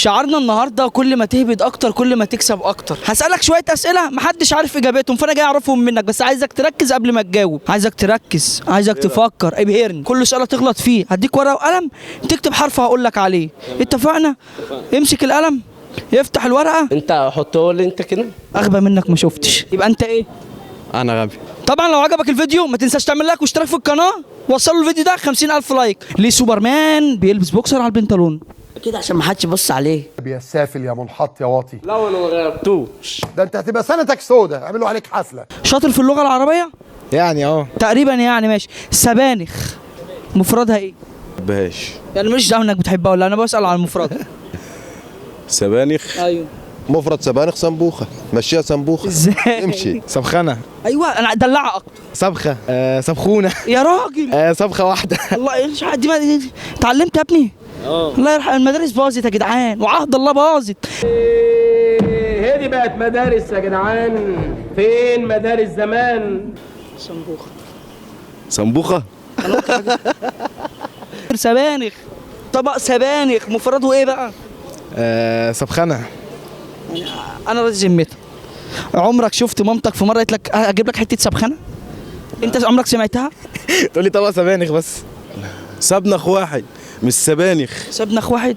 شعارنا النهارده كل ما تهبد اكتر كل ما تكسب اكتر. هسألك شوية أسئلة محدش عارف اجابتهم، فانا جاي اعرفهم منك، بس عايزك تركز قبل ما تجاوب، عايزك تركز، عايزك تفكر، ابهرني. كل سؤال تغلط فيه هديك ورقة وقلم تكتب حرف هقول لك عليه. اتفقنا؟ امسك القلم، افتح الورقة. انت حطه لي انت كده. اغبى منك ما شفتش. يبقى انت ايه؟ انا غبي. طبعا لو عجبك الفيديو ما تنساش تعمل لايك واشتراك في القناة، وصلوا الفيديو ده 50,000 لايك. ليه سوبرمان بيلبس بوكسر على البنطلون؟ كده عشان ما حدش يبص عليه. يا سافل يا منحط يا واطي. لا انا ما غيرتوش. ده انت هتبقى سنتك سودة، اعملوا عليك حفلة. شاطر في اللغة العربية؟ يعني تقريبا يعني ماشي. سبانخ مفردها ايه؟ بهاش. يعني مش دعوه انك بتحبها ولا انا بسأل على المفرد. سبانخ. ايوه. مفرد سبانخ سنبوخه، مشيها سنبوخه. ازاي؟ امشي. سبخنة. ايوه انا دلعها اكتر. سبخة. سبخونة. يا راجل. سبخة واحدة. الله دي اتعلمت يا ابني. الله يرحم المدارس باظت يا جدعان، وعهد الله باظت. هي دي بقت مدارس يا جدعان، فين مدارس زمان؟ سنبوخه. سنبوخة. سبانخ. طبق سبانخ مفرده ايه بقى؟ سبخنة. انا راضي ذمتك. عمرك شفت مامتك في مره قالت لك اجيب لك حته سبخنه؟ انت عمرك سمعتها؟ تقول لي طبق سبانخ بس. سبنخ واحد مش سبانخ. سبنخ واحد؟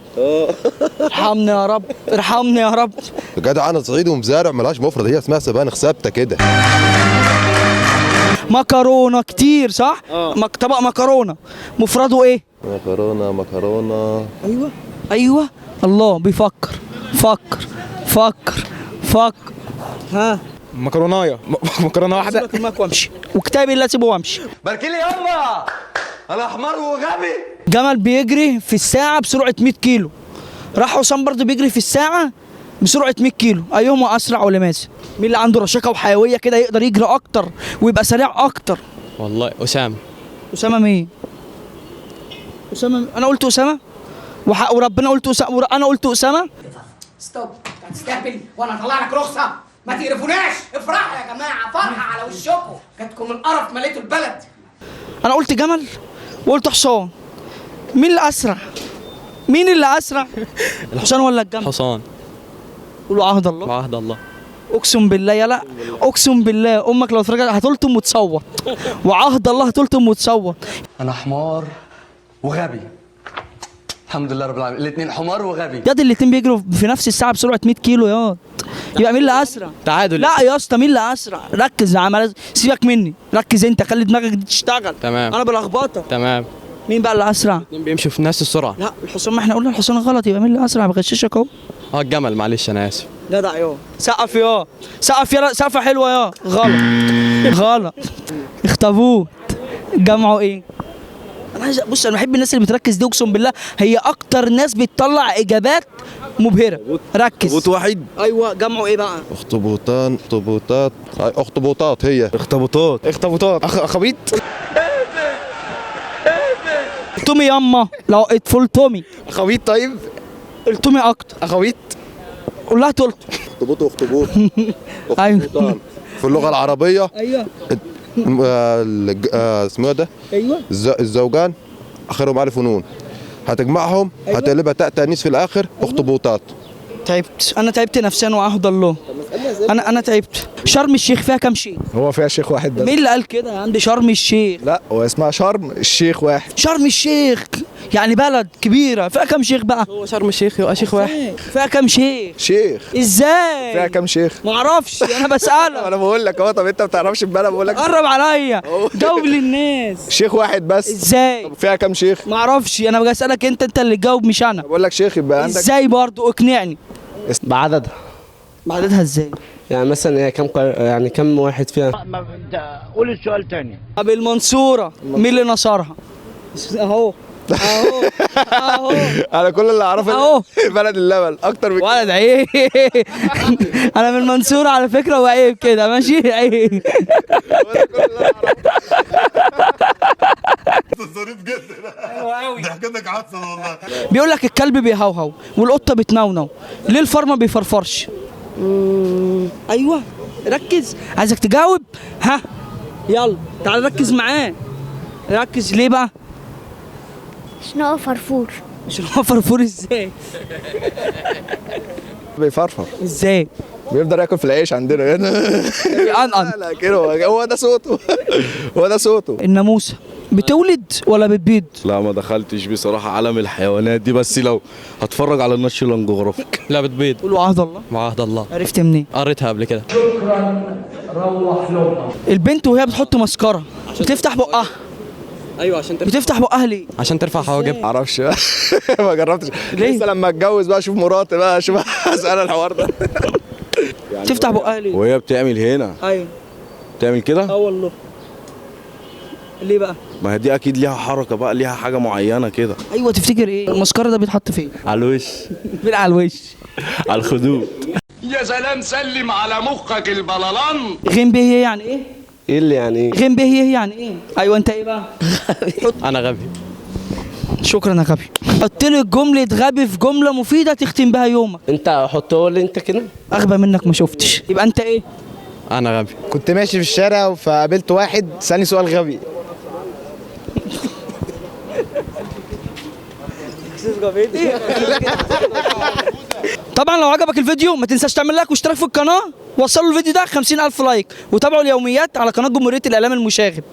ارحمني يا رب، ارحمني يا رب. يا جدع انا صعيدي ومزارع، ملهاش مفرد، هي اسمها سبانخ ثابته كده. مكرونه كتير صح؟ طبق مكرونه مفرده ايه؟ مكرونه. ايوه الله بيفكر. فكر. ها مكرونايه. مكرونة واحدة. سيبك الماك وامشي، وكتابي اللي اسيبه وامشي. باركلي يلا، انا حمار وغبي. جمل بيجري في الساعه بسرعه 100 كيلو، راح حسام برضه بيجري في الساعه بسرعه 100 كيلو، ايهما اسرع ولماذا؟ مين اللي عنده رشاقه وحيويه كده يقدر يجري اكتر ويبقى سريع اكتر؟ والله أسامة. اسامه مين؟ انا قلت اسامه وربنا قلت اسامه، انا قلت اسامه. ستوب، هتستهبل وانا هطلع لك رخصه. ما تقرفوناش، افرحوا يا جماعه، فرحه على وشكم، جاتكم القرف مليتوا البلد. انا قلت جمل وقلت حصان. مين اللي اسرع؟ الحصان ولا الجمل؟ حصان. قولوا عهد الله. وعهد الله. اقسم بالله يلا، اقسم بالله امك لو اتفرجت هتلطم وتصوت، وعهد الله هتلطم وتصوت. انا حمار وغبي، الحمد لله رب العالمين، الاثنين حمار وغبي. ياض الاتنين بيجروا في نفس الساعه بسرعه 100 كيلو ياض، يبقى مين اللي اسرع؟ تعادل. لا يا اسطى مين اللي اسرع؟ ركز يا عم، سيبك مني، ركز انت، خلي دماغك دي تشتغل. تمام. انا بلخبطه. تمام. مين بقى اللي اسرع؟ اتنين بيمشوا في نفس السرعة. لا الحصان، ما احنا قلنا الحصان غلط، يبقى مين اللي اسرع؟ بغششك اهو. الجمل، معلش أنا آسف. جدع يا سقف يا سقف يا سقفه حلوه يا غلط. اخطبوط جمعوا ايه؟ بص انا بحب الناس اللي بتركز دي، اقسم بالله هي اكتر ناس بتطلع اجابات مبهره. ركز. اخطبوط واحد. ايوه جمعوا ايه بقى؟ اخطبوطات هي. اخطبوطات. اخابيط. تومي ياما لو اتفول تومي. اخابيط. طيب التومي اكتر. اخابيط. قول لها تلت. اخطبوط. ايوه في اللغه العربيه. ايوه. اسمه ده. ايوه. الزوجان اخرهم الف ونون، هتجمعهم هتقلبها تاء تانيث في الاخر، اخطبوطات. تعبت انا، تعبت نفسيا وعهد الله. انا تعبت. شرم الشيخ فيها كام شيخ؟ هو فيها شيخ واحد بس. مين اللي قال كده؟ عندي شرم الشيخ. لا هو اسمها شرم الشيخ واحد. شرم الشيخ يعني بلد كبيره، فيها كام شيخ بقى؟ هو شرم الشيخ يبقى شيخ واحد. فيها كام شيخ؟ شيخ. ازاي؟ فيها كام شيخ؟ ما اعرفش انا بسالك. انا بقول لك اهو. طب انت ما بتعرفش البلد، بقول لك قرب عليا، جاوب للناس. شيخ واحد بس. ازاي؟ طب فيها كام شيخ؟ ما اعرفش، انا باجي اسالك انت اللي تجاوب مش انا. بقول لك شيخ يبقى عندك. ازاي برضو؟ اقنعني. بعددها. بعددها ازاي؟ يعني مثلا هي يعني كم واحد فيها؟ قول السؤال تاني. طب المنصوره مين اللي نصرها؟ اهو. انا كل اللي اعرفه اهو بلد اللبن اكتر من ولد عيب. انا من المنصوره على فكره، وعيب كده ماشي عيب. ظريف جدا. ضحكتك عسل والله. بيقول لك الكلب بيهوهو والقطه بتنونو، ليه الفار ما بيفرفرش؟ ايوه ركز، عايزك تجاوب. ها يلا تعال ركز معاه، ركز. ليه بقى؟ عشان هو فرفور. عشان هو فرفور. ازاي؟ بيفرفر، ازاي؟ بيفضل ياكل في العيش عندنا هنا. بيقنقن. لا كده هو ده صوته. هو ده صوته. الناموسه بتولد ولا بتبيض؟ لا ما دخلتش بصراحة عالم الحيوانات دي، بس لو هتفرج على الناشونال جغرافيك. لا بتبيض. قولوا عهد الله. وعهد الله. عرفت منين؟ قريتها قبل كده. البنت وهي بتحط مسكره بتفتح بقها. ايوه عشان بتفتح بقها ليه؟ عشان ترفع حواجب. معرفش بقى. ما جربتش ليه؟ لسه لما اتجوز بقى اشوف مراتي بقى اشوف اسال الحوار ده. تفتح بقها ليه؟ وهي بتعمل هنا ايوه. بتعمل كده؟ والله. ليه بقى؟ ما هي دي اكيد ليها حركة بقى، ليها حاجة معينة كده. ايوه تفتكر ايه؟ المسكره ده بيتحط فين؟ على الوش، فين على الوش؟ على الخدود. يا سلام، سلم على مخك البلالان. غين به هي يعني ايه؟ ايه اللي يعني ايه؟ غين به هي يعني ايه؟ ايوه انت ايه بقى؟ انا غبي. شكرا يا غبي. حط لي جمله غبي في جمله مفيده تختم بها يومك. انت حطه لي انت كده. اغبى منك ما شفتش. يبقى انت ايه؟ انا غبي. كنت ماشي في الشارع فقابلت واحد سألني سؤال غبي. طبعا لو عجبك الفيديو ما تنساش تعمل لايك واشتراك في القناه، وصلوا الفيديو ده 50,000 لايك، وتابعوا اليوميات على قناه جمهوريه الاعلام المشاغب.